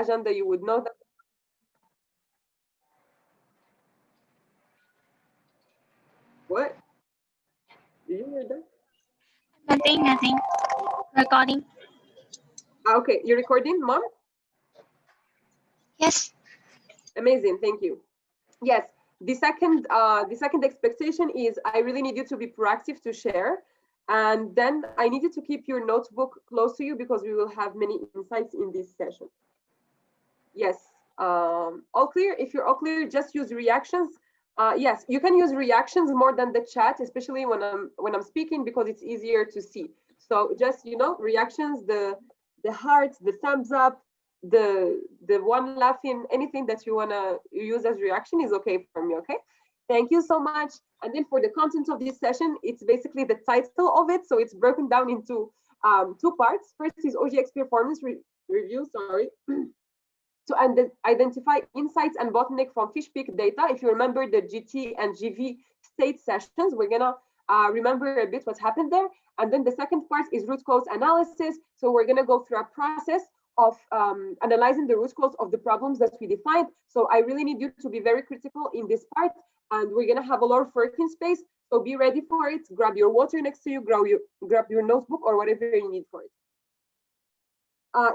agenda, you would know that. What? Did you hear that? Nothing. Recording. Okay, you're recording, Mom? Yes. Amazing, thank you. Yes, the second expectation is I really need you to be proactive to share. And then I need you to keep your notebook close to you because we will have many insights in this session. Yes, all clear? If you're all clear, just use reactions. Yes, you can use reactions more than the chat, especially when I'm speaking, because it's easier to see. So just, you know, reactions, the hearts, the thumbs up, the one laughing, anything that you wanna use as reaction is okay for me, okay? Thank you so much. And then for the content of this session, it's basically the title of it. So it's broken down into two parts. First is oGX performance review, sorry. To identify insights and bottleneck from fish peak data. If you remember the GT and GV state sessions, we're gonna remember a bit what happened there. And then the second part is root cause analysis. So we're gonna go through a process of analyzing the root cause of the problems that we defined. So I really need you to be very critical in this part, and we're gonna have a lot of working space. So be ready for it. Grab your water next to you, grab your notebook or whatever you need for it.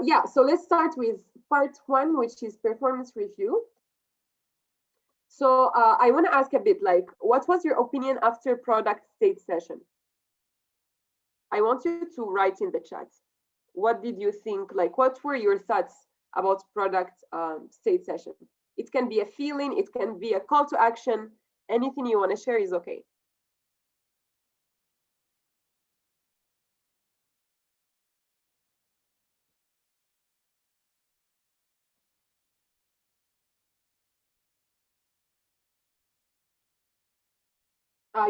Yeah, so let's start with part one, which is performance review. So I want to ask a bit, like, what was your opinion after product state session? I want you to write in the chat. What did you think? Like, what were your thoughts about product state session? It can be a feeling, it can be a call to action. Anything you want to share is okay.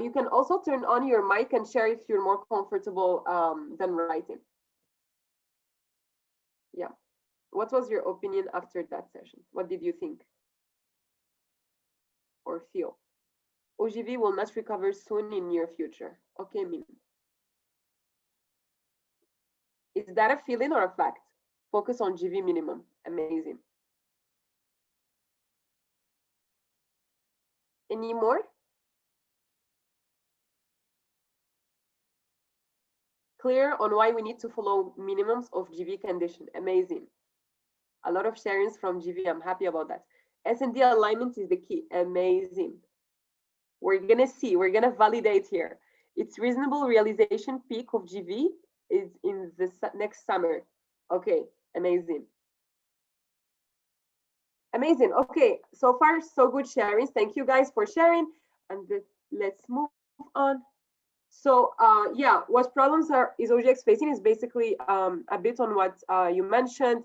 You can also turn on your mic and share if you're more comfortable than writing. Yeah. What was your opinion after that session? What did you think or feel? OGV will not recover soon in near future. Okay, Min. Is that a feeling or a fact? Focus on GV minimum. Amazing. Any more? Clear on why we need to follow minimums of GV condition. Amazing. A lot of sharings from GV. I'm happy about that. S&D alignment is the key. Amazing. We're gonna see, we're gonna validate here. Its reasonable realization peak of GV is in the next summer. Okay, amazing. Amazing. Okay, so far so good sharings. Thank you guys for sharing. And let's move on. So yeah, what problems is oGX facing is basically a bit on what you mentioned.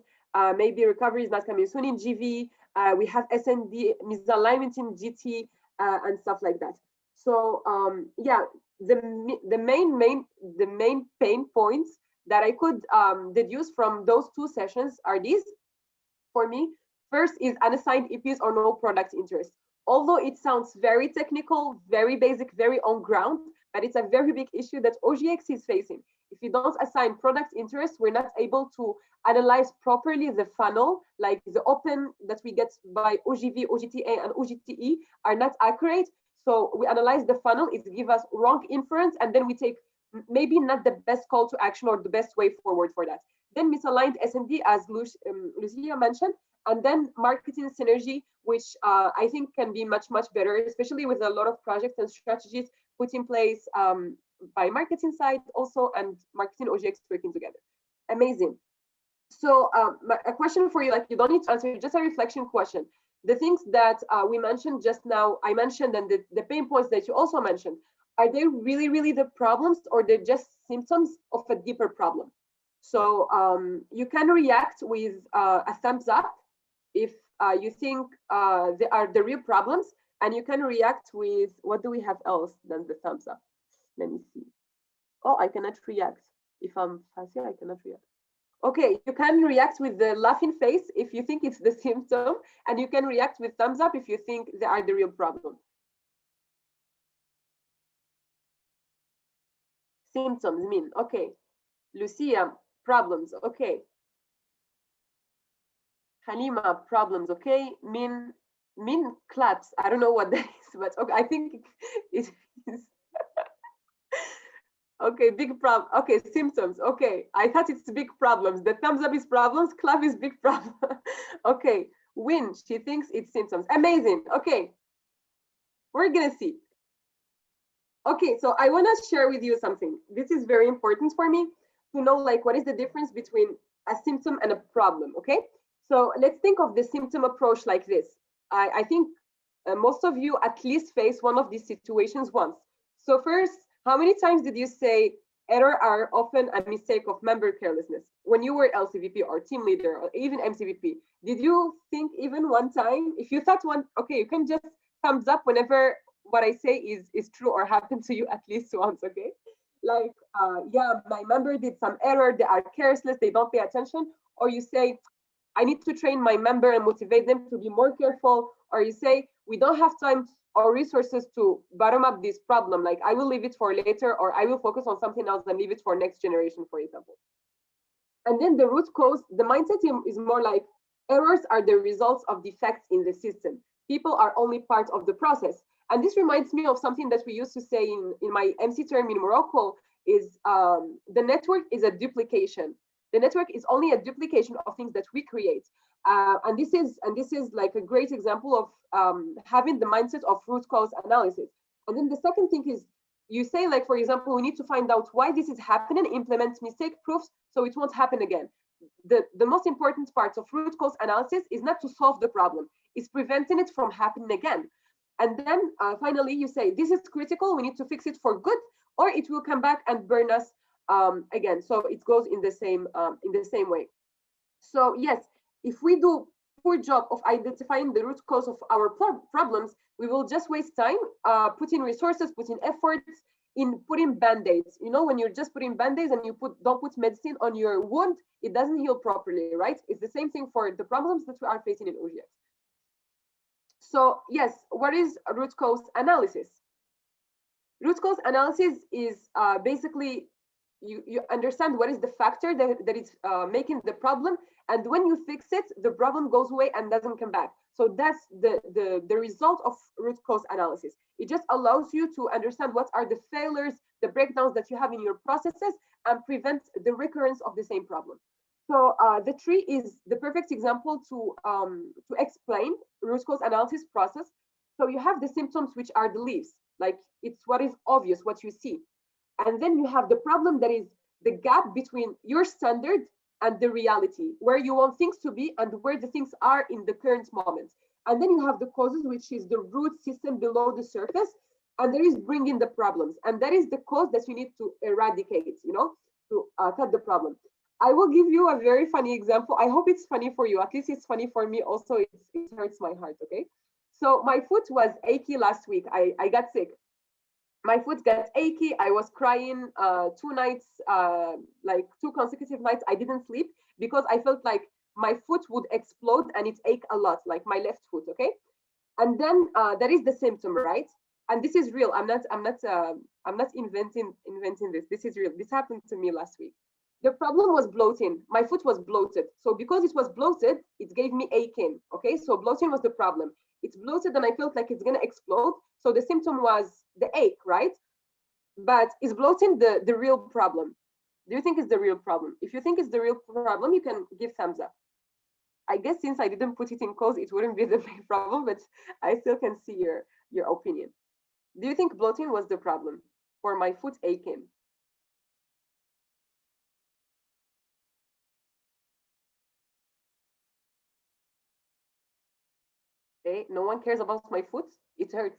Maybe recovery is not coming soon in GV. We have S&D misalignment in GT and stuff like that. So yeah, the main pain points that I could deduce from those two sessions are these for me. First is unassigned EPs or no product interest. Although it sounds very technical, very basic, very on ground, but it's a very big issue that oGX is facing. If you don't assign product interest, we're not able to analyze properly the funnel, like the open that we get by OGV, OGTA, and OGTE are not accurate. So we analyze the funnel, it gives us wrong inference, and then we take maybe not the best call to action or the best way forward for that. Then misaligned S&D, as Lucia mentioned, and then marketing synergy, which I think can be much better, especially with a lot of projects and strategies put in place by marketing side also, and marketing oGX working together. Amazing. So a question for you, like you don't need to answer, just a reflection question. The things that we mentioned just now, I mentioned, and the pain points that you also mentioned, are they really the problems, or they're just symptoms of a deeper problem? So you can react with a thumbs up if you think they are the real problems, and you can react with, what do we have else than the thumbs up? Let me see. Oh, I cannot react. If I'm Fati, I cannot react. Okay, you can react with the laughing face if you think it's the symptom, and you can react with thumbs up if you think they are the real problem. Symptoms mean, okay. Lucia, problems, okay. Halima, problems, okay? Min claps. I don't know what that is, but okay, I think it is. Okay, big problem. Okay, symptoms. Okay, I thought it's big problems. The thumbs up is problems, clap is big problem. Okay, win. She thinks it's symptoms. Amazing. Okay, we're gonna see. Okay, so I wanna share with you something. This is very important for me to know, like, what is the difference between a symptom and a problem. Okay, so let's think of the symptom approach like this. I think most of you at least face one of these situations once. So first, how many times did you say error are often a mistake of member carelessness when you were LCVP or team leader or even MCVP? Did you think even one time? If you thought one, okay, you can just thumbs up whenever what I say is true or happened to you at least once, okay? Like, yeah, my member did some error, they are careless, they don't pay attention. Or you say, I need to train my member and motivate them to be more careful. Or you say, we don't have time or resources to bottom up this problem. Like, I will leave it for later, or I will focus on something else and leave it for next generation, for example. And then the root cause, the mindset is more like errors are the results of defects in the system. People are only part of the process. And this reminds me of something that we used to say in my MC term in Morocco is the network is a duplication. The network is only a duplication of things that we create. And this is like a great example of having the mindset of root cause analysis. And then the second thing is you say, like, for example, we need to find out why this is happening, implement mistake proofs so it won't happen again. The most important part of root cause analysis is not to solve the problem, it's preventing it from happening again. And then finally, you say, this is critical, we need to fix it for good, or it will come back and burn us again. So it goes in the same way. So yes, if we do poor job of identifying the root cause of our problems, we will just waste time, putting resources, putting efforts in putting band-aids. You know, when you're just putting band-aids and you don't put medicine on your wound, it doesn't heal properly, right? It's the same thing for the problems that we are facing in oGX. So yes, what is root cause analysis? Root cause analysis is basically you understand what is the factor that is making the problem, and when you fix it, the problem goes away and doesn't come back. So that's the result of root cause analysis. It just allows you to understand what are the failures, the breakdowns that you have in your processes, and prevent the recurrence of the same problem. So the tree is the perfect example to explain root cause analysis process. So you have the symptoms, which are the leaves, like it's what is obvious, what you see. And then you have the problem, that is the gap between your standard and the reality, where you want things to be and where the things are in the current moment. And then you have the causes, which is the root system below the surface, and there is bringing the problems. And that is the cause that you need to eradicate, you know, to cut the problem. I will give you a very funny example. I hope it's funny for you. At least it's funny for me. Also, it hurts my heart, okay? So my foot was achy last week. I got sick. My foot got achy. I was crying 2 nights, like 2 consecutive nights. I didn't sleep because I felt like my foot would explode and it ached a lot, like my left foot, okay? And then that is the symptom, right? And this is real. I'm not inventing this. This is real. This happened to me last week. The problem was bloating. My foot was bloated. So because it was bloated, it gave me aching. Okay, so bloating was the problem. It's bloated and I felt like it's gonna explode. So the symptom was the ache, right? But is bloating the real problem? Do you think it's the real problem? If you think it's the real problem, you can give thumbs up. I guess since I didn't put it in quotes, it wouldn't be the big problem, but I still can see your opinion. Do you think bloating was the problem for my foot aching? Okay, no one cares about my foot. It hurts.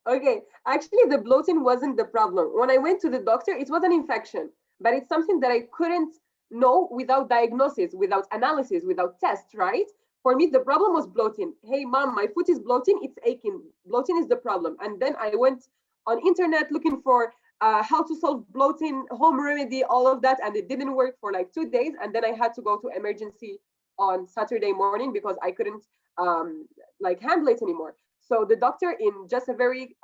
Okay, actually the bloating wasn't the problem. When I went to the doctor, it was an infection, but it's something that I couldn't know without diagnosis, without analysis, without tests, right? For me, the problem was bloating. Hey, mom, my foot is bloating, it's aching. Bloating is the problem. And then I went on internet looking for how to solve bloating, home remedy, all of that, and it didn't work for like 2 days. And then I had to go to emergency on Saturday morning because I couldn't like handle it anymore. So the doctor, in just a very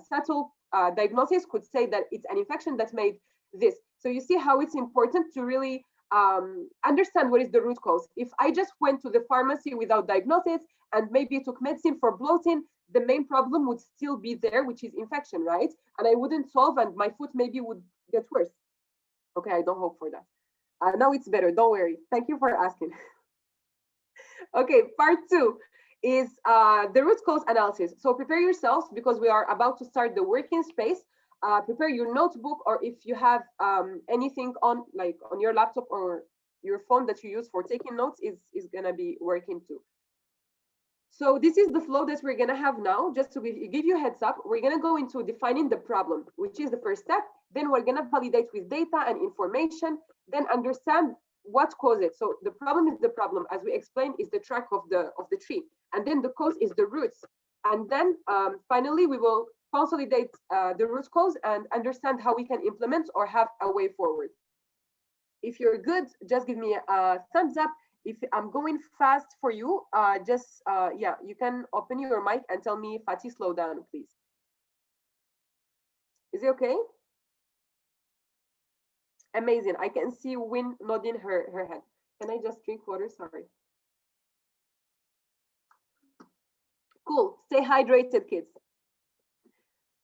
subtle diagnosis, could say that it's an infection that made this. So you see how it's important to really understand what is the root cause. If I just went to the pharmacy without diagnosis and maybe took medicine for bloating, the main problem would still be there, which is infection, right? And I wouldn't solve, and my foot maybe would get worse. Okay, I don't hope for that. Now it's better, don't worry. Thank you for asking. Okay, part 2 is the root cause analysis. So prepare yourselves because we are about to start the working space. Prepare your notebook, or if you have anything on your laptop or your phone that you use for taking notes is gonna be working too. So this is the flow that we're gonna have now. Just to give you a heads up, we're gonna go into defining the problem, which is the first step. Then we're gonna validate with data and information, then understand what caused it. So the problem is the problem, as we explained, is the trunk of the tree, and then the cause is the roots. And then finally, we will consolidate the root cause and understand how we can implement or have a way forward. If you're good, just give me a thumbs up. If I'm going fast for you, yeah, you can open your mic and tell me, Fati, slow down, please. Is it okay? Amazing. I can see Win nodding her head. Can I just drink water? Sorry. Cool. Stay hydrated, kids.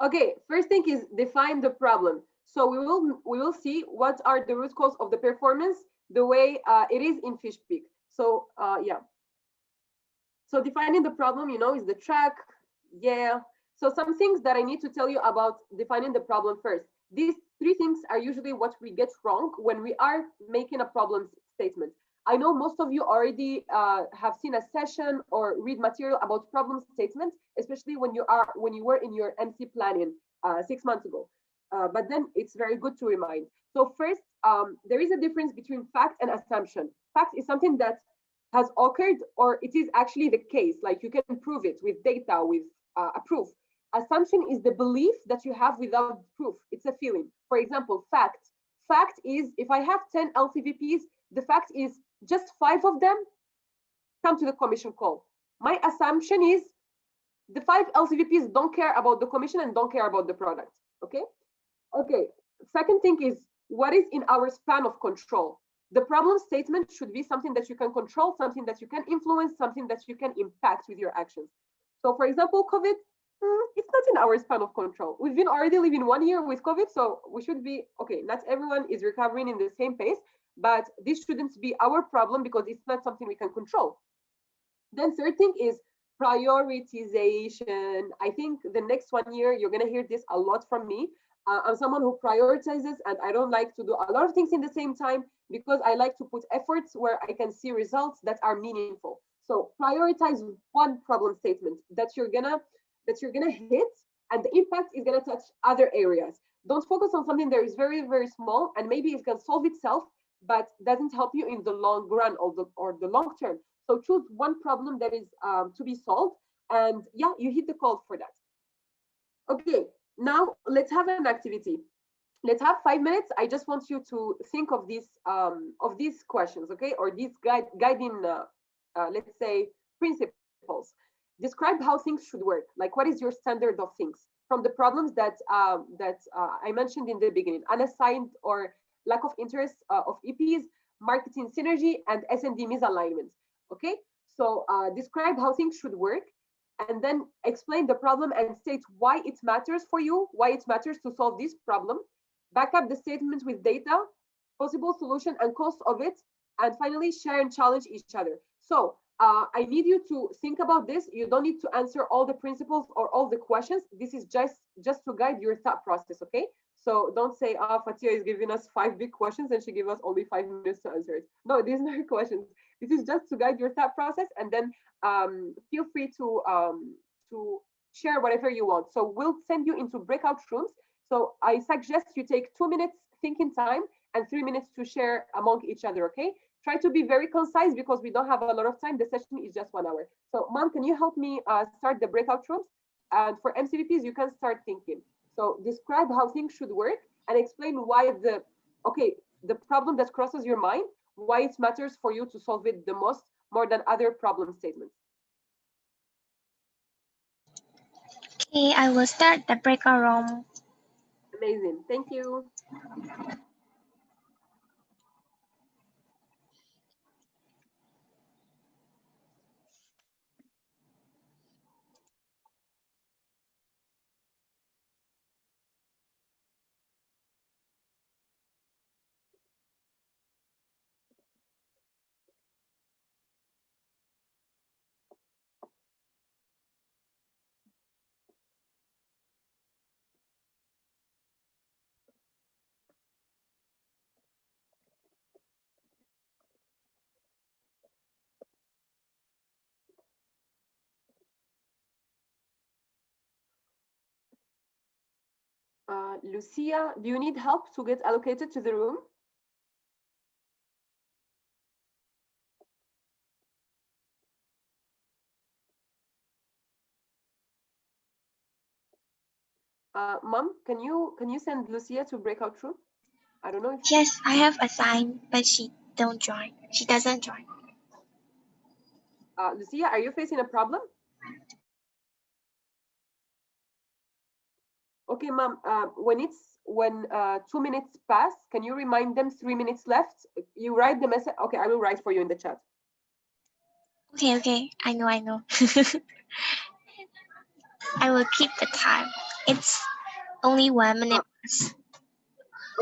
Okay, first thing is define the problem. So we will see what are the root cause of the performance the way it is in Fish Peak. So yeah. So defining the problem, you know, is the track. Yeah. So some things that I need to tell you about defining the problem first. These 3 things are usually what we get wrong when we are making a problem statement. I know most of you already have seen a session or read material about problem statements, especially when you were in your MC planning 6 months ago. But then it's very good to remind. So first, there is a difference between fact and assumption. Fact is something that has occurred, or it is actually the case, like you can prove it with data, with a proof. Assumption is the belief that you have without proof. It's a feeling. For example, fact. Fact is, if I have 10 LCVPs, the fact is just 5 of them come to the commission call. My assumption is the 5 LCVPs don't care about the commission and don't care about the product. Okay? Okay. Second thing is, what is in our span of control? The problem statement should be something that you can control, something that you can influence, something that you can impact with your actions. So for example, COVID, it's not in our span of control. We've been already living 1 year with COVID, so we should be, okay, not everyone is recovering in the same pace, but this shouldn't be our problem because it's not something we can control. Then third thing is prioritization. I think the next 1 year, you're gonna hear this a lot from me. I'm someone who prioritizes, and I don't like to do a lot of things in the same time because I like to put efforts where I can see results that are meaningful. So prioritize one problem statement that you're gonna hit, and the impact is gonna touch other areas. Don't focus on something that is very, very small and maybe it can solve itself, but doesn't help you in the long run or the long term. So choose one problem that is to be solved, and yeah, you hit the call for that. Okay, now let's have an activity. Let's have 5 minutes. I just want you to think of these questions, okay, or these guiding, let's say, principles. Describe how things should work. Like, what is your standard of things from the problems that I mentioned in the beginning? Unassigned or lack of interest of EPs, marketing synergy, and S&D misalignment. Okay, so describe how things should work, and then explain the problem and state why it matters for you, why it matters to solve this problem. Back up the statement with data, possible solution and cost of it, and finally share and challenge each other. So I need you to think about this. You don't need to answer all the principles or all the questions. This is just to guide your thought process, okay? So don't say, Fatia is giving us 5 big questions and she gave us only 5 minutes to answer it. No, these are not questions. This is just to guide your thought process, and then feel free to share whatever you want. So we'll send you into breakout rooms. So I suggest you take 2 minutes thinking time and 3 minutes to share among each other, okay? Try to be very concise because we don't have a lot of time. The session is just 1 hour. So Mom, can you help me start the breakout rooms? And for MCVPs, you can start thinking. So describe how things should work and explain why the problem that crosses your mind, why it matters for you to solve it the most, more than other problem statements. Okay, I will start the breakout room. Amazing, thank you. Lucia, do you need help to get allocated to the room? Mom, can you send Lucia to breakout room? I don't know if Yes, I have assigned, but she don't join. She doesn't join. Lucia, are you facing a problem? Okay, Mom. When 2 minutes pass, can you remind them 3 minutes left? You write the message. Okay, I will write for you in the chat. Okay. I know. I will keep the time. It's only 1 minute.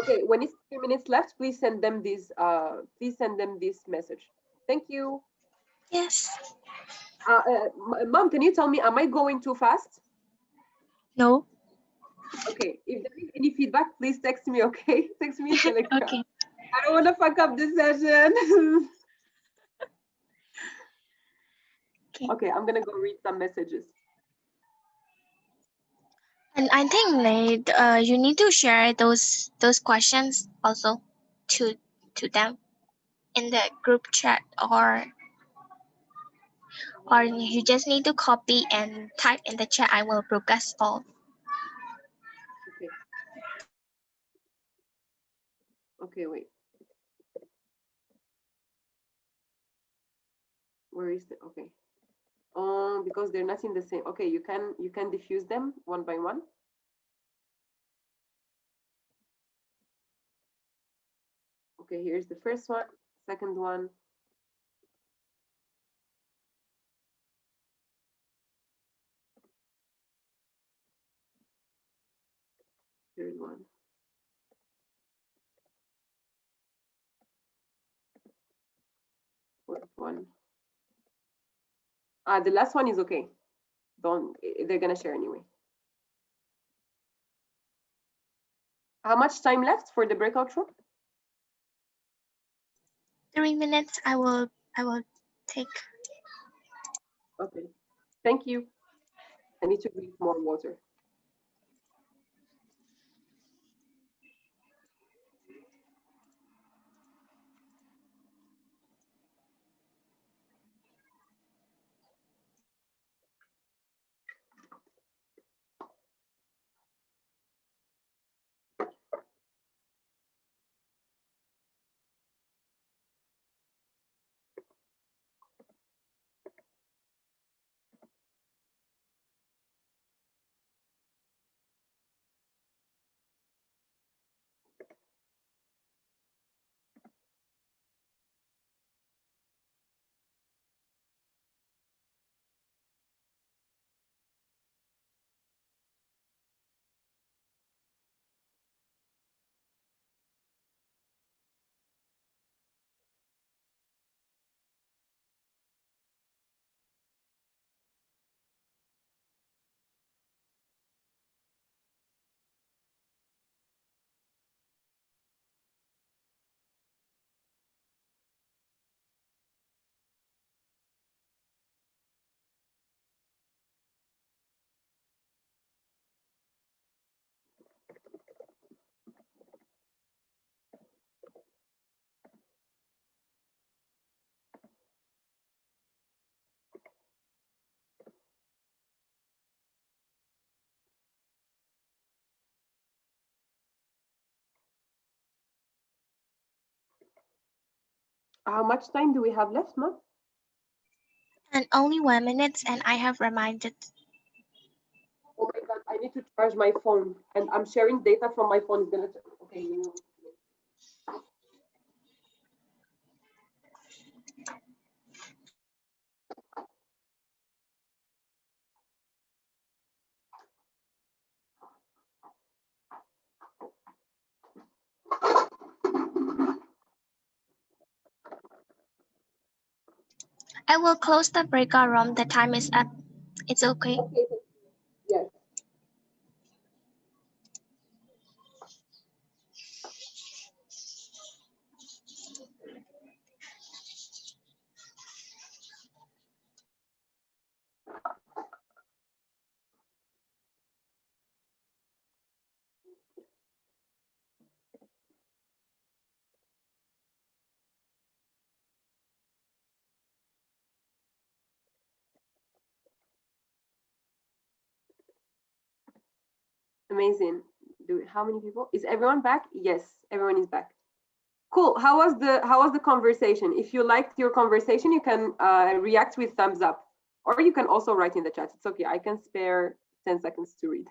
Okay, when it's 3 minutes left, please send them this. Please send them this message. Thank you. Yes. Mom, can you tell me, am I going too fast? No. Okay, if there is any feedback, please text me, okay? Text me in Telegram. Okay. I don't want to fuck up this session. Okay, I'm gonna go read some messages. And I think that you need to share those questions also to them in the group chat, or you just need to copy and type in the chat. I will broadcast all. Okay. Okay, wait. Where is the okay? Because they're not in the same. Okay, you can diffuse them one by one. Okay, here's the first one, second one. Third one. Fourth one. The last one is okay. They're gonna share anyway. How much time left for the breakout room? 3 minutes. I will take. Okay. Thank you. I need to drink more water. How much time do we have left, Mom? And only 1 minute, and I have reminded. Oh my God, I need to charge my phone, and I'm sharing data from my phone. It's gonna. Okay. I will close the breakout room. The time is up. It's okay. Okay. Yes. Amazing. How many people? Is everyone back? Yes, everyone is back. Cool. How was the conversation? If you liked your conversation, you can react with thumbs up, or you can also write in the chat. It's okay. I can spare 10 seconds to read.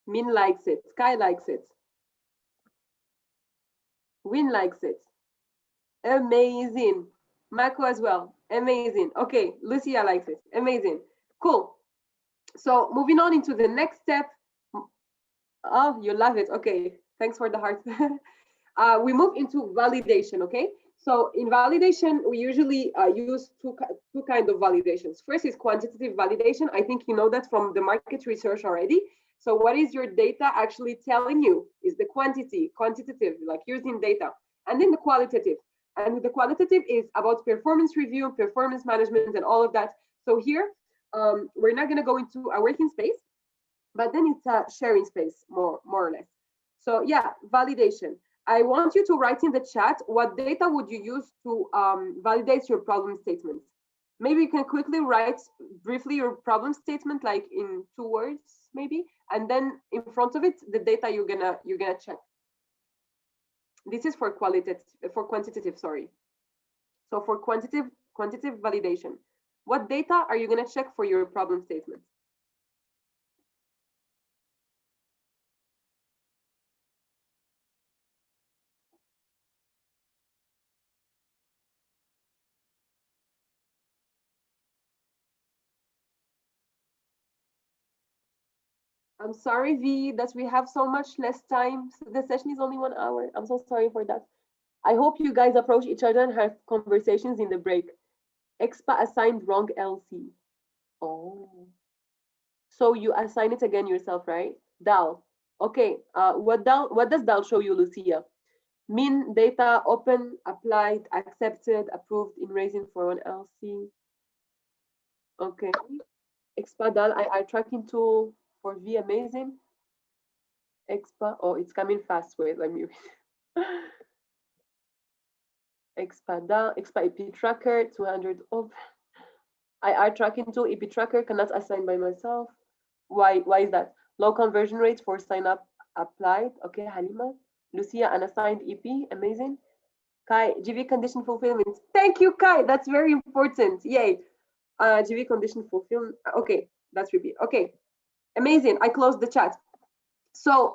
Min likes it. Sky likes it. Win likes it. Amazing. Mako as well. Amazing. Okay. Lucia likes it. Amazing. Cool. So moving on into the next step. Oh, you love it. Okay. Thanks for the heart. We move into validation. Okay. So in validation, we usually use two kinds of validations. First is quantitative validation. I think you know that from the market research already. So what is your data actually telling you? Is the quantitative, like using data, and then the qualitative. And the qualitative is about performance review, performance management, and all of that. So here, we're not going to go into a working space, but then it's a sharing space, more or less. So yeah, validation. I want you to write in the chat what data would you use to validate your problem statement. Maybe you can quickly write briefly your problem statement, like in 2 words, maybe, and then in front of it, the data you're gonna check. This is for quantitative, sorry. So for quantitative validation, what data are you gonna check for your problem statement? I'm sorry, V, that we have so much less time. The session is only 1 hour. I'm so sorry for that. I hope you guys approach each other and have conversations in the break. Expa assigned wrong LC. Oh. So you assign it again yourself, right? DAL. Okay. What does DAL show you, Lucia? Min data open, applied, accepted, approved in raising for one LC. Okay. Expa DAL I tracking tool for V, amazing. Expa, oh, it's coming fast. Wait, let me read. Expa DAL, Expa EP tracker, 200 of. IR tracking tool, EP tracker cannot assign by myself. Why is that? Low conversion rates for sign up applied. Okay, Halima. Lucia, unassigned EP, amazing. Kai, GV condition fulfillment. Thank you, Kai. That's very important. Yay. GV condition fulfillment. Okay, that's repeat. Okay, amazing. I closed the chat. So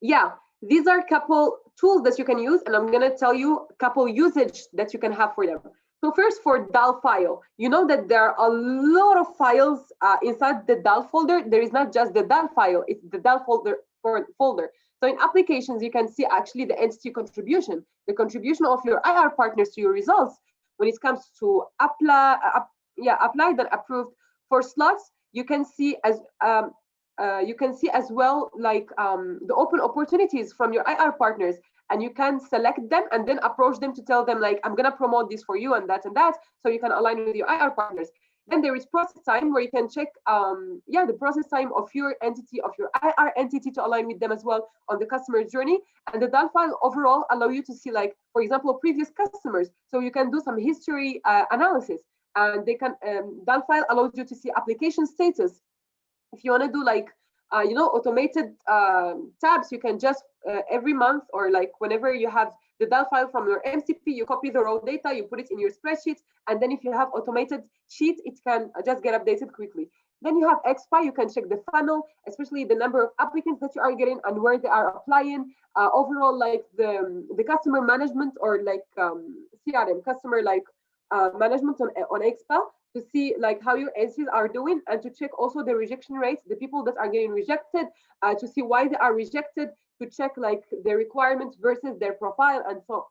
yeah, these are a couple tools that you can use, and I'm gonna tell you a couple usage that you can have for them. So first, for DAL file, you know that there are a lot of files inside the DAL folder. There is not just the DAL file, it's the DAL folder. So in applications, you can see actually the entity contribution, the contribution of your IR partners to your results when it comes to applied and approved. For slots, you can see as well, like the open opportunities from your IR partners, and you can select them and then approach them to tell them, like, I'm going to promote this for you and that, so you can align with your IR partners. Then there is process time, where you can check the process time of your entity, of your IR entity, to align with them as well on the customer journey. And the DAL file overall allow you to see, like, for example, previous customers, so you can do some history analysis. And they can DAL file allows you to see application status. If you want to do, like, automated tabs, you can just every month, or like whenever you have the DAL file from your MCP, you copy the raw data, you put it in your spreadsheet, and then if you have automated sheet, it can just get updated quickly. Then you have Expa, you can check the funnel, especially the number of applicants that you are getting and where they are applying. Overall, like the customer management, or like CRM, customer management on Expa, to see like how your entities are doing, and to check also the rejection rates, the people that are getting rejected, to see why they are rejected, to check like the requirements versus their profile, and so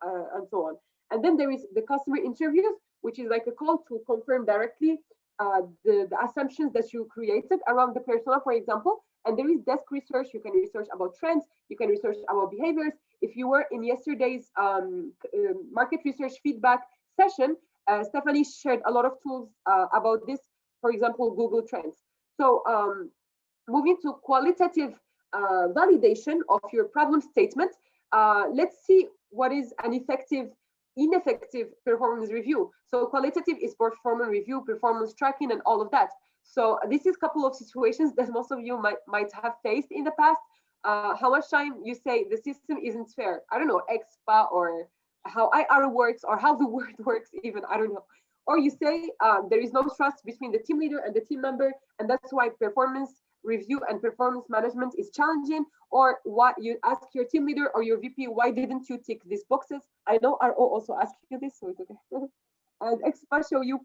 on. And then there is the customer interviews, which is like a call to confirm directly the assumptions that you created around the persona, for example. And there is desk research. You can research about trends. You can research about behaviors. If you were in yesterday's market research feedback session, Stephanie shared a lot of tools about this, for example, Google Trends. So moving to qualitative validation of your problem statement, let's see what is an ineffective performance review. So qualitative is performance review, performance tracking, and all of that. So this is a couple of situations that most of you might have faced in the past. How much time you say the system isn't fair? I don't know, expa, or how IR works, or how the word works even, I don't know. Or you say there is no trust between the team leader and the team member, and that's why performance review and performance management is challenging. Or what you ask your team leader or your VP, why didn't you tick these boxes? I know RO also asked you this, so it's okay. And expa show you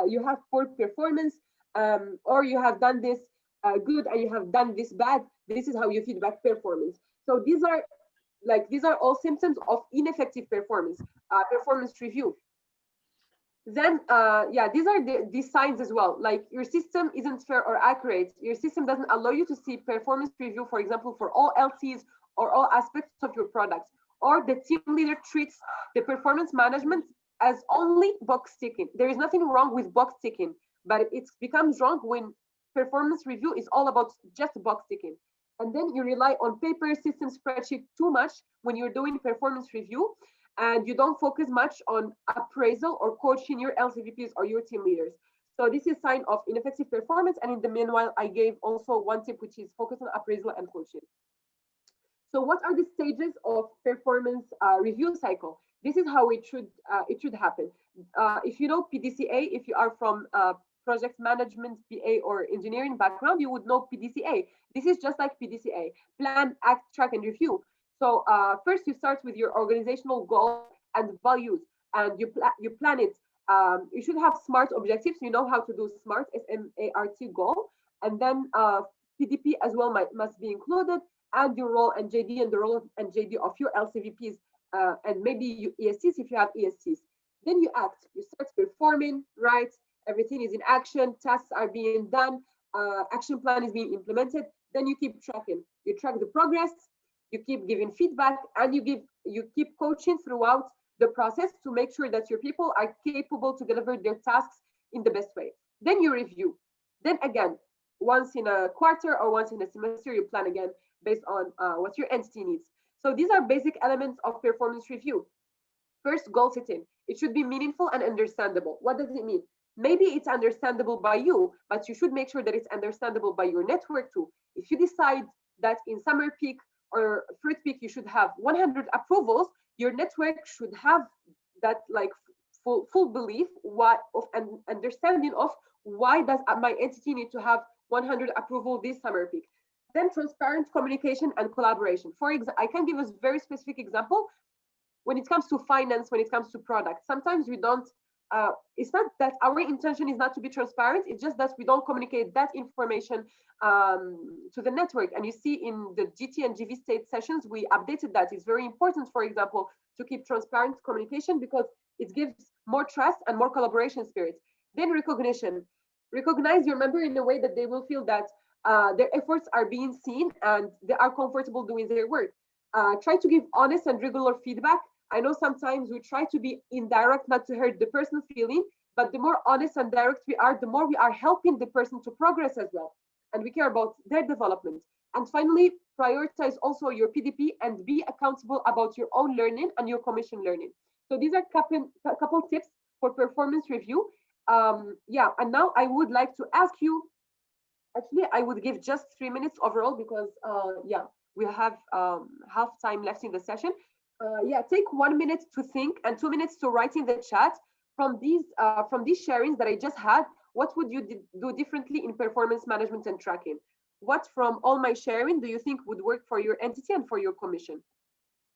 you have poor performance, or you have done this good and you have done this bad. This is how you feedback performance. So these are all symptoms of ineffective performance. Performance review. Then yeah, these are these signs as well, like your system isn't fair or accurate. Your system doesn't allow you to see performance review, for example, for all LCs or all aspects of your products. Or the team leader treats the performance management as only box ticking. There is nothing wrong with box ticking, but it becomes wrong when performance review is all about just box ticking. And then you rely on paper system spreadsheet too much when you're doing performance review, and you don't focus much on appraisal or coaching your LCVPs or your team leaders. So this is sign of ineffective performance. And in the meanwhile, I gave also one tip, which is focus on appraisal and coaching. So what are the stages of performance review cycle? This is how it should happen. If you know PDCA, if you are from project management, PA, or engineering background, you would know PDCA. This is just like PDCA: plan, act, track, and review. So first you start with your organizational goals and values, and you plan it. You should have SMART objectives. You know how to do SMART, SMART goal, and then PDP as well must be included, and your role and JD, and the role and JD of your LCVPs, and maybe you ESCs if you have ESCs. Then you act. You start performing, right? Everything is in action. Tasks are being done. Action plan is being implemented. Then you keep tracking. You track the progress. You keep giving feedback, and you keep coaching throughout the process to make sure that your people are capable to deliver their tasks in the best way. Then you review. Then again, once in a quarter or once in a semester, you plan again based on what your entity needs. So these are basic elements of performance review. First, goal setting. It should be meaningful and understandable. What does it mean? Maybe it's understandable by you, but you should make sure that it's understandable by your network too. If you decide that in summer peak or fruit peak you should have 100 approvals, your network should have that like full belief and understanding of why does my entity need to have 100 approval this summer peak. Then transparent communication and collaboration. For example, I can give a very specific example. When it comes to finance, when it comes to products, sometimes we don't, it's not that our intention is not to be transparent, it's just that we don't communicate that information to the network. And you see in the GT and GV state sessions, we updated that. It's very important, for example, to keep transparent communication because it gives more trust and more collaboration spirit. Then recognition. Recognize your member in a way that they will feel that their efforts are being seen and they are comfortable doing their work. Try to give honest and regular feedback. I know sometimes we try to be indirect, not to hurt the person's feeling, but the more honest and direct we are, the more we are helping the person to progress as well. And we care about their development. And finally, prioritize also your PDP and be accountable about your own learning and your commission learning. So these are a couple tips for performance review. Yeah, and now I would like to ask you, actually, I would give just 3 minutes overall because, yeah, we have half time left in the session. Yeah, take 1 minute to think and 2 minutes to write in the chat from these sharings that I just had. What would you do differently in performance management and tracking? What from all my sharing do you think would work for your entity and for your commission?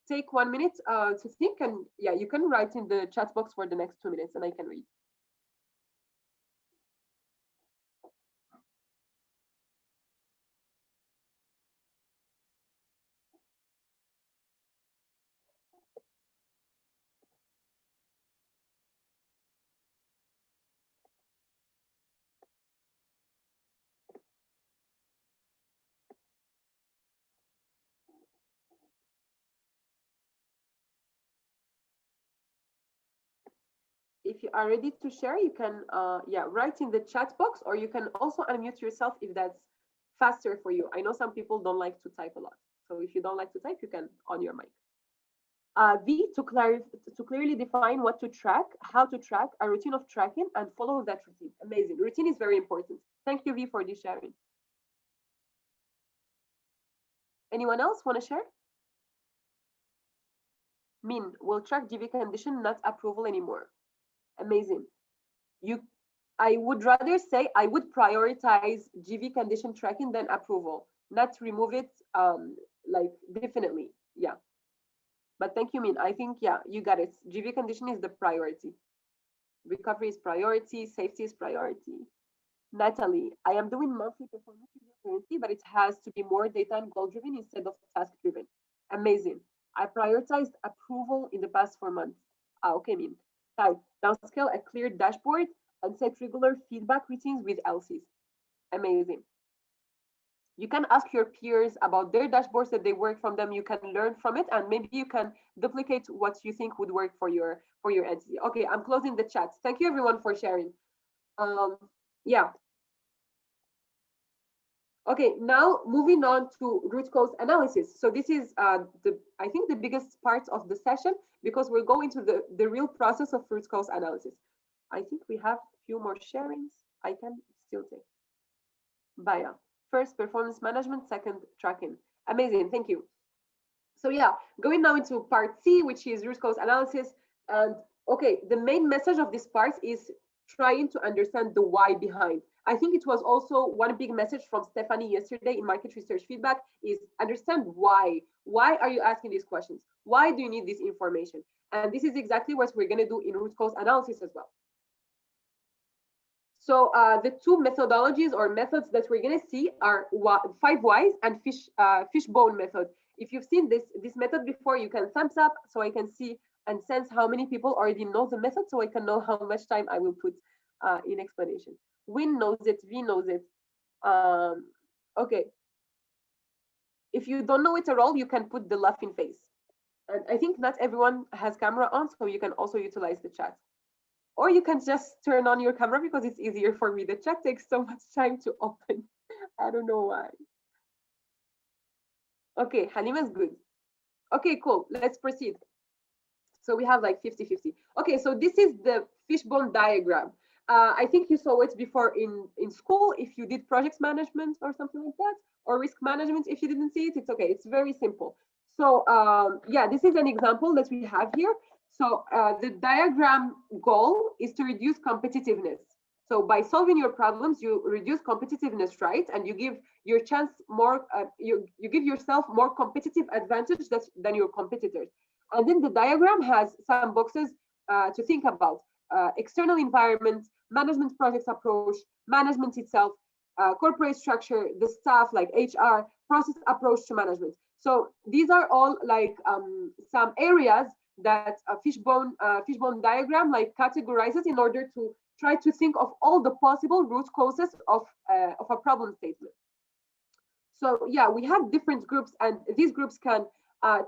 Take 1 minute to think, and yeah, you can write in the chat box for the next 2 minutes and I can read. If you are ready to share, you can yeah, write in the chat box, or you can also unmute yourself if that's faster for you. I know some people don't like to type a lot. So if you don't like to type, you can on your mic. V, to clearly define what to track, how to track, a routine of tracking, and follow that routine. Amazing. Routine is very important. Thank you, V, for this sharing. Anyone else want to share? Min, will track GV condition, not approval anymore. Amazing. I would rather say I would prioritize GV condition tracking than approval, not remove it, like definitely, yeah. But thank you, Min. I think, yeah, you got it. GV condition is the priority. Recovery is priority, safety is priority. Natalie, I am doing monthly performance review currently, but it has to be more data and goal driven instead of task driven. Amazing. I prioritized approval in the past 4 months. Okay, Min. Type, downscale a clear dashboard and set regular feedback routines with LCs. Amazing. You can ask your peers about their dashboards that they work from them. You can learn from it, and maybe you can duplicate what you think would work for your entity. Okay, I'm closing the chat. Thank you everyone for sharing. Yeah. Okay, now moving on to root cause analysis. So this is I think the biggest part of the session, because we're going to the real process of root cause analysis. I think we have a few more sharings. I can still take. Baya. First, performance management. Second, tracking. Amazing. Thank you. So yeah, going now into part C, which is root cause analysis. And okay, the main message of this part is trying to understand the why behind. I think it was also one big message from Stephanie yesterday in market research feedback is understand why. Why are you asking these questions? Why do you need this information? And this is exactly what we're going to do in root cause analysis as well. So the two methodologies or methods that we're going to see are 5 whys and fishbone method. If you've seen this method before, you can thumbs up so I can see and sense how many people already know the method, so I can know how much time I will put in explanation. Win knows it, V knows it. Okay. If you don't know it at all, you can put the laughing face. And I think not everyone has camera on, so you can also utilize the chat. Or you can just turn on your camera because it's easier for me. The chat takes so much time to open. I don't know why. Okay, Halima is good. Okay, cool. Let's proceed. So we have like 50-50. Okay, so this is the fishbone diagram. I think you saw it before in school if you did project management or something like that, or risk management. If you didn't see it, it's okay. It's very simple. So yeah, this is an example that we have here. So the diagram goal is to reduce competitiveness. So by solving your problems, you reduce competitiveness, right? And you give your chance more, you give yourself more competitive advantage than your competitors. And then the diagram has some boxes to think about. External environment, management projects approach, management itself, corporate structure, the staff like HR, process approach to management. So these are all like some areas that a fishbone diagram like categorizes in order to try to think of all the possible root causes of a problem statement. So yeah, we have different groups, and these groups can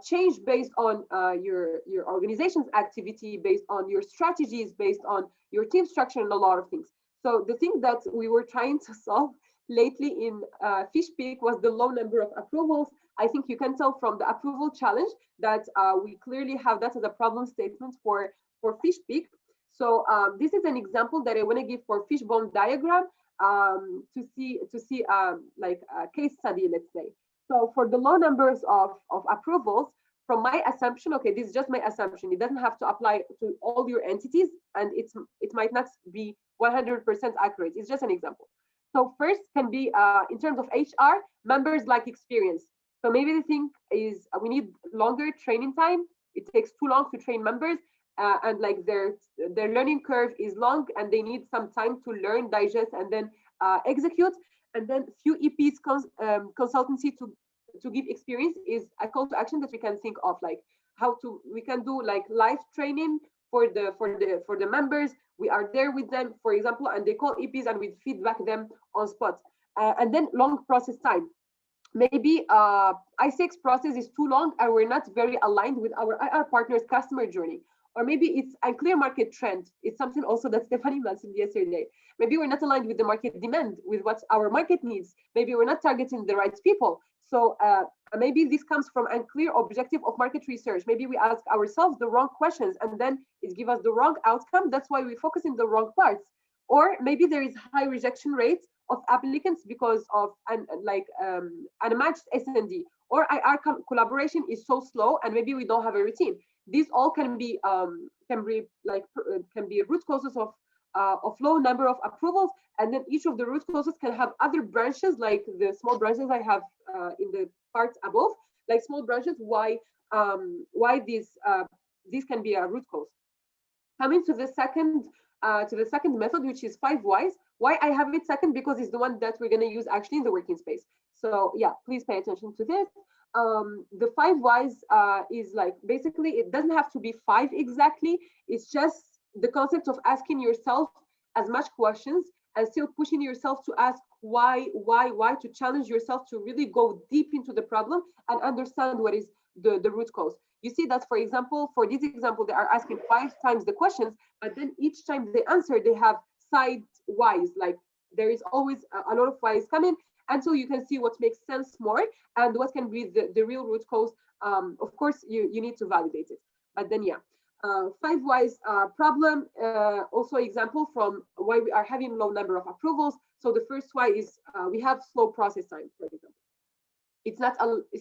change based on your organization's activity, based on your strategies, based on your team structure, and a lot of things. So the thing that we were trying to solve lately in Fish Peak was the low number of approvals. I think you can tell from the approval challenge that we clearly have that as a problem statement for Fish Peak. So this is an example that I want to give for fishbone diagram to see like a case study, let's say. So for the low numbers of approvals, from my assumption, okay, this is just my assumption. It doesn't have to apply to all your entities, and it might not be 100% accurate. It's just an example. So first can be in terms of HR, members like experience. So maybe the thing is we need longer training time. It takes too long to train members, and like their learning curve is long, and they need some time to learn, digest, and then execute. And then few EPs consultancy to give experience is a call to action that we can think of, like we can do like live training for the members. We are there with them, for example, and they call EPs and we feedback them on spot. And then long process time. Maybe I6 process is too long and we're not very aligned with our IR partners' customer journey. Or maybe it's a clear market trend. It's something also that Stephanie mentioned yesterday. Maybe we're not aligned with the market demand, with what our market needs. Maybe we're not targeting the right people. So maybe this comes from a clear objective of market research. Maybe we ask ourselves the wrong questions and then it gives us the wrong outcome. That's why we focus in the wrong parts. Or maybe there is high rejection rates of applicants because of unmatched S&D, or IR collaboration is so slow and maybe we don't have a routine. These all can be root causes of low number of approvals, and then each of the root causes can have other branches, like the small branches I have in the parts above, like small branches. Why these can be a root cause. Coming to the second method, which is 5 whys. Why I have it second? Because it's the one that we're going to use actually in the working space. So yeah, please pay attention to this. The 5 whys is like, basically it doesn't have to be 5 exactly. It's just the concept of asking yourself as much questions and still pushing yourself to ask why, to challenge yourself to really go deep into the problem and understand what is the root cause. You see that, for example, for this example, they are asking 5 times the questions, but then each time they answer, they have side whys. Like there is always a lot of whys coming until you can see what makes sense more and what can be the real root cause. Of course, you need to validate it. But then, yeah, 5 whys problem. Also, example from why we are having low number of approvals. So the first why is we have slow process time, for example. It's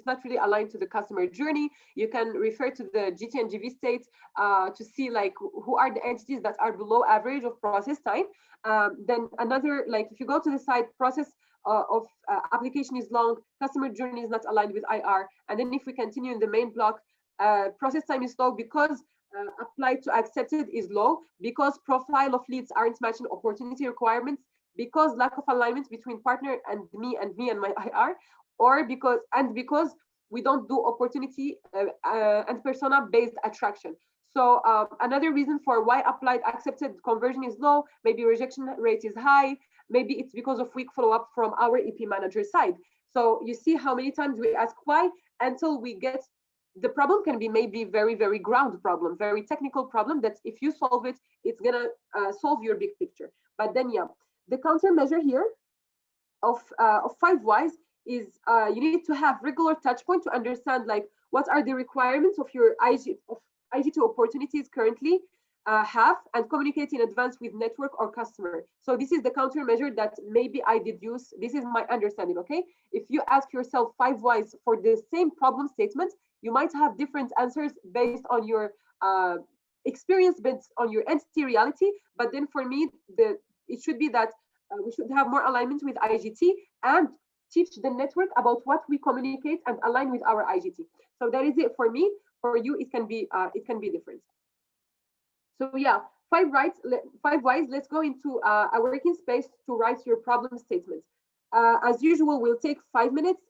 not really aligned to the customer journey. You can refer to the GT and GV state to see like who are the entities that are below average of process time. Then another, like if you go to the side, process of application is long, customer journey is not aligned with IR. And then if we continue in the main block, process time is low because applied to accepted is low, because profile of leads aren't matching opportunity requirements, because lack of alignment between partner and me and my IR, or because we don't do opportunity and persona based attraction. So another reason for why applied accepted conversion is low, maybe rejection rate is high, maybe it's because of weak follow-up from our EP manager side. So you see how many times we ask why until we get the problem. Can be maybe very, very ground problem, very technical problem that if you solve it, it's gonna solve your big picture. But then, yeah, the countermeasure here of 5 whys is you need to have regular touch point to understand like what are the requirements of your IG2 opportunities currently have, and communicate in advance with network or customer. So this is the countermeasure that maybe I deduce. This is my understanding, okay? If you ask yourself 5 whys for the same problem statement, you might have different answers based on your experience, based on your entity reality. But then for me, it should be that we should have more alignment with IGT and teach the network about what we communicate and align with our IGT. So that is it for me. For you, it can be different. So yeah, 5 whys. Let's go into a working space to write your problem statement. As usual, we'll take 5 minutes.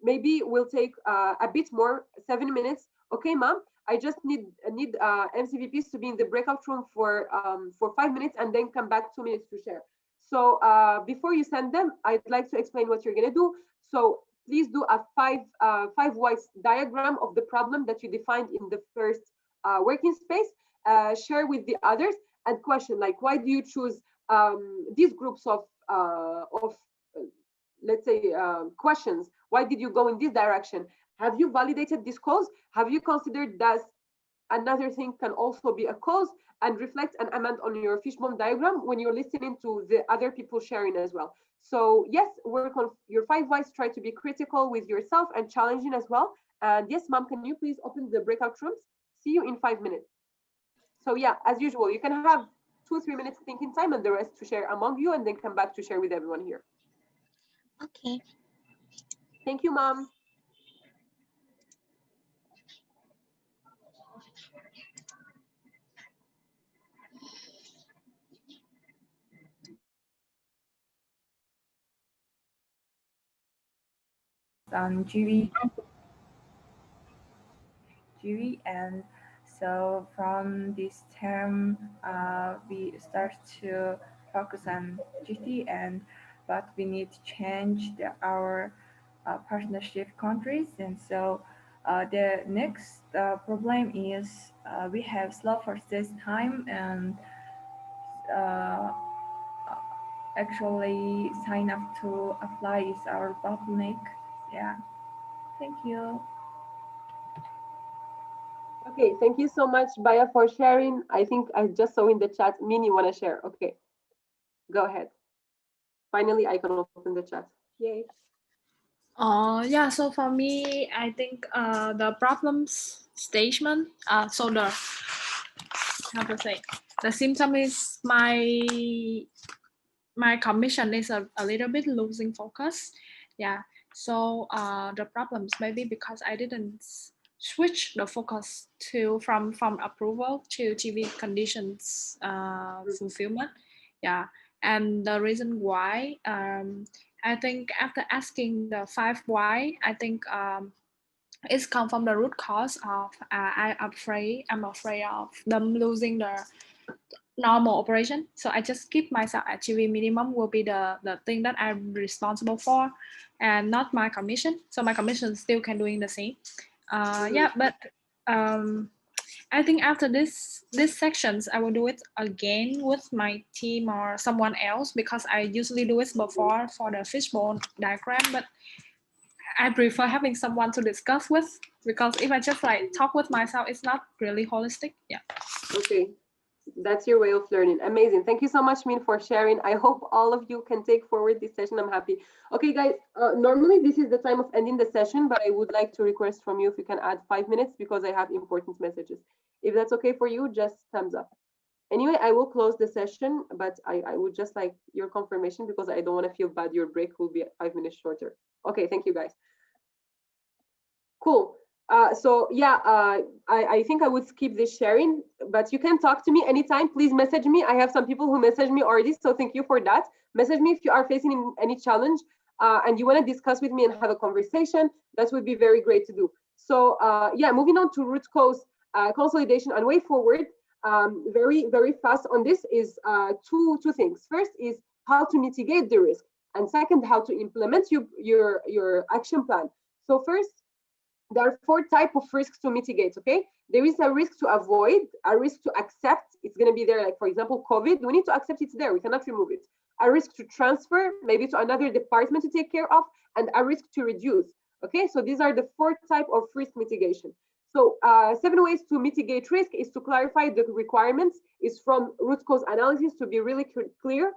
Maybe we'll take a bit more, 7 minutes. Okay, ma'am. I just need MCVPs to be in the breakout room for 5 minutes and then come back 2 minutes to share. So before you send them, I'd like to explain what you're gonna do. So please do a 5 whys diagram of the problem that you defined in the first working space. Share with the others and question like, why do you choose these groups of let's say questions? Why did you go in this direction? Have you validated this cause? Have you considered that another thing can also be a cause? And reflect and amend on your fishbone diagram when you're listening to the other people sharing as well. So yes, work on your 5 whys, try to be critical with yourself and challenging as well. And yes, ma'am, can you please open the breakout rooms? See you in 5 minutes. So yeah, as usual, you can have 2-3 minutes thinking time and the rest to share among you and then come back to share with everyone here. Okay. Thank you, ma'am. On GV, and so from this term we start to focus on GT, but we need to change our partnership countries. And so the next problem is we have slow process time, and actually sign up to apply is our bottleneck. Yeah, thank you. Okay, thank you so much, Baya, for sharing. I think I just saw in the chat, Mini wanna share. Okay, go ahead. finally I can open the chat. Yay. Yeah, so for me, I think the problems statement, so the, how to say, the symptom is my commission is a little bit losing focus. Yeah, so the problems maybe because I didn't switch the focus to from approval to TV conditions fulfillment. Yeah, and the reason why, I think after asking the 5 why, I think it's come from the root cause of I'm afraid of them losing the normal operation. So I just keep myself at TV minimum will be the thing that I'm responsible for, and not my commission. So my commission still can doing the same. Yeah, but I think after this sections, I will do it again with my team or someone else, because I usually do it before for the fishbone diagram, but I prefer having someone to discuss with, because if I just like talk with myself, it's not really holistic. Yeah. Okay, that's your way of learning. Amazing. Thank you so much, Min, for sharing. I hope all of you can take forward this session. I'm happy. Okay, guys, normally this is the time of ending the session, but I would like to request from you if you can add 5 minutes, because I have important messages. If that's okay for you, just thumbs up. Anyway, I will close the session, but I would just like your confirmation, because I don't want to feel bad. Your break will be 5 minutes shorter. Okay, thank you, guys. Cool. So yeah, I think I would skip this sharing, but you can talk to me anytime. Please message me. I have some people who message me already, so thank you for that. Message me if you are facing any challenge and you want to discuss with me and have a conversation. That would be very great to do. So yeah, moving on to root cause consolidation and way forward. Very fast on this is two things. First is how to mitigate the risk, and second, how to implement your action plan. So first, there are 4 types of risks to mitigate, okay? There is a risk to avoid, a risk to accept. It's going to be there, like, for example, COVID. We need to accept it's there. We cannot remove it. A risk to transfer, maybe to another department to take care of, and a risk to reduce, okay? So these are the 4 types of risk mitigation. So 7 ways to mitigate risk is to clarify the requirements, is from root cause analysis to be really clear,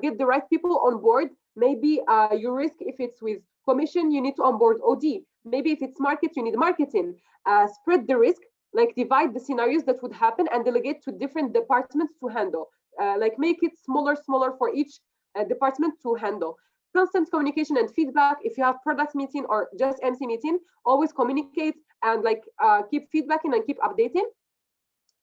get the right people on board. Maybe your risk, if it's with commission, you need to onboard OD. Maybe if it's market, you need marketing. Spread the risk, like divide the scenarios that would happen and delegate to different departments to handle. Like make it smaller for each department to handle. Constant communication and feedback. If you have product meeting or just MC meeting, always communicate and like keep feedbacking and keep updating.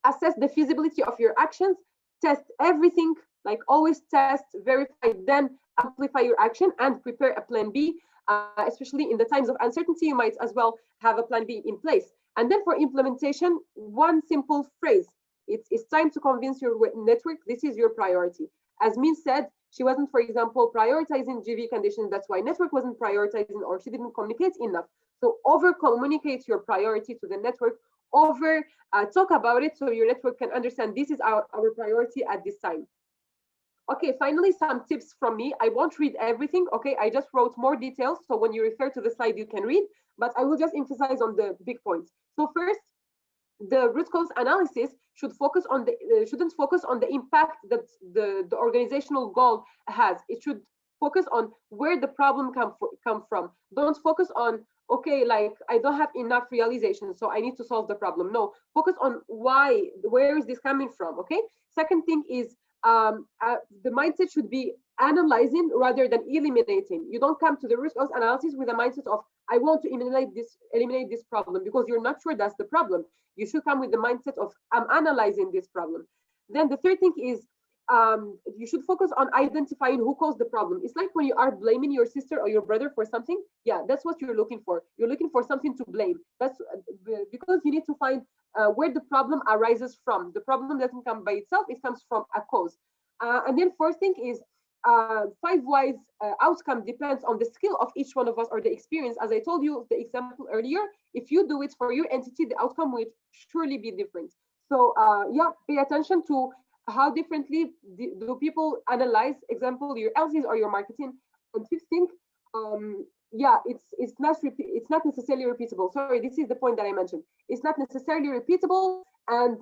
Assess the feasibility of your actions. Test everything, like always test, verify, then amplify your action and prepare a plan B. Especially in the times of uncertainty, you might as well have a plan B in place. And then for implementation, one simple phrase. It's time to convince your network this is your priority. As Min said, she wasn't, for example, prioritizing GV conditions. That's why network wasn't prioritizing, or she didn't communicate enough. So over communicate your priority to the network, over talk about it so your network can understand this is our priority at this time. Okay, finally, some tips from me. I won't read everything, okay? I just wrote more details, so when you refer to the slide, you can read, but I will just emphasize on the big points. So first, the root cause analysis should focus on shouldn't focus on the impact that the organizational goal has. It should focus on where the problem come from. Don't focus on, okay, like I don't have enough realization, so I need to solve the problem. No, focus on where is this coming from, okay? Second thing is, the mindset should be analyzing rather than eliminating. You don't come to the root cause analysis with a mindset of I want to eliminate this problem, because you're not sure that's the problem. You should come with the mindset of I'm analyzing this problem. Then the third thing is you should focus on identifying who caused the problem. It's like when you are blaming your sister or your brother for something. Yeah, that's what you're looking for. You're looking for something to blame. That's because you need to find where the problem arises from. The problem doesn't come by itself, it comes from a cause. And then fourth thing is 5 whys outcome depends on the skill of each one of us or the experience. As I told you the example earlier, if you do it for your entity, the outcome will surely be different. So yeah, pay attention to how differently do people analyze, example, your LCs or your marketing. And fifth thing, yeah, it's not necessarily repeatable. Sorry, this is the point that I mentioned. It's not necessarily repeatable, and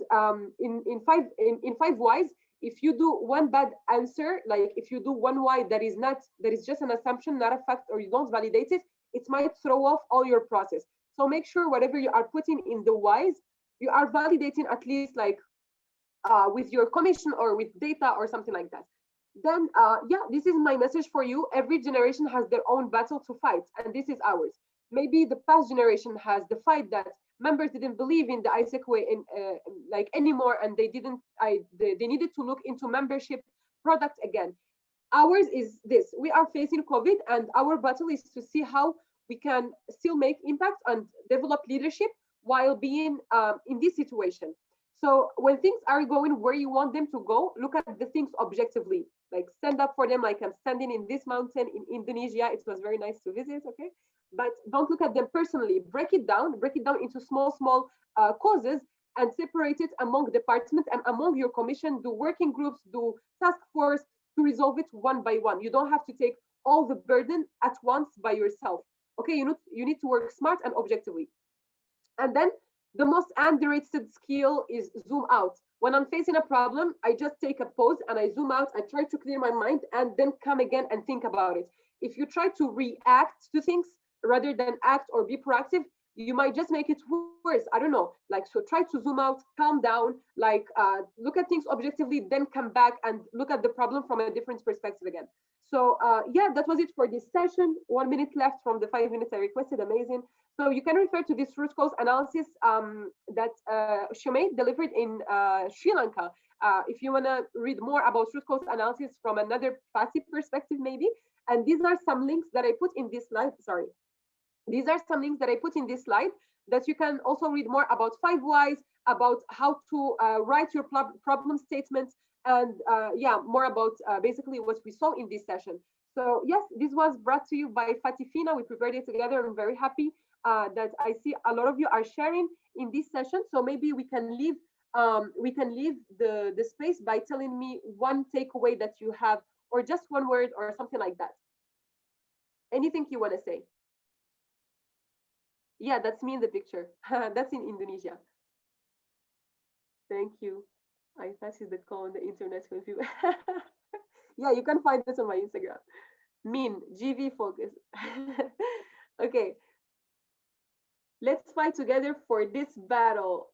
in 5 whys, if you do one bad answer, like if you do one why that is just an assumption, not a fact, or you don't validate it, it might throw off all your process. So make sure whatever you are putting in the whys, you are validating at least like with your commission or with data or something like that. Then yeah, this is my message for you. Every generation has their own battle to fight, and this is ours. Maybe the past generation has the fight that members didn't believe in the ISEC way in like anymore, and they needed to look into membership product again. Ours is this: we are facing COVID, and our battle is to see how we can still make impact and develop leadership while being in this situation. So when things are going where you want them to go, look at the things objectively. Like stand up for them, like I'm standing in this mountain in Indonesia. It was very nice to visit, okay? But don't look at them personally. Break it down into small causes, and separate it among departments and among your commission. Do working groups, do task force to resolve it one by one. You don't have to take all the burden at once by yourself. Okay, you need to work smart and objectively. And then the most underrated skill is zoom out. When I'm facing a problem, I just take a pause and I zoom out. I try to clear my mind and then come again and think about it. If you try to react to things rather than act or be proactive, you might just make it worse. I don't know. Like, so try to zoom out, calm down, like look at things objectively, then come back and look at the problem from a different perspective again. So yeah, that was it for this session. 1 minute left from the 5 minutes I requested. Amazing. So you can refer to this root cause analysis that Shumaid delivered in Sri Lanka. If you want to read more about root cause analysis from another Fati perspective, maybe. And these are some links that I put in this slide. Sorry. These are some links that I put in this slide that you can also read more about 5 whys, about how to write your problem statements, and yeah, more about basically what we saw in this session. So yes, this was brought to you by Fati. We prepared it together. I'm very happy that I see a lot of you are sharing in this session. So maybe we can leave the space by telling me one takeaway that you have, or just one word or something like that. Anything you want to say? Yeah, that's me in the picture. That's in Indonesia. Thank you. I fancied the call on the internet confused. Yeah, you can find this on my Instagram. Min, GV focus. Okay. Let's fight together for this battle.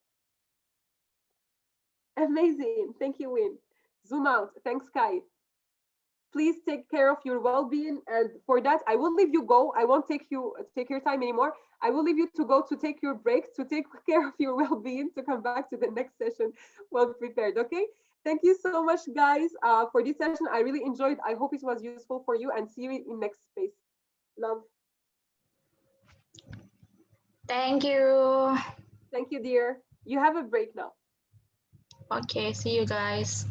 Amazing. Thank you, Win. Zoom out. Thanks, Kai. Please take care of your well-being, and for that I will leave you go. I won't take your time anymore. I will leave you to go to take your break, to take care of your well-being, to come back to the next session well prepared. Okay, thank you so much, guys, for this session. I really enjoyed. I hope it was useful for you, and see you in next space. Love. Thank you. Thank you, dear. You have a break now. Okay, see you guys.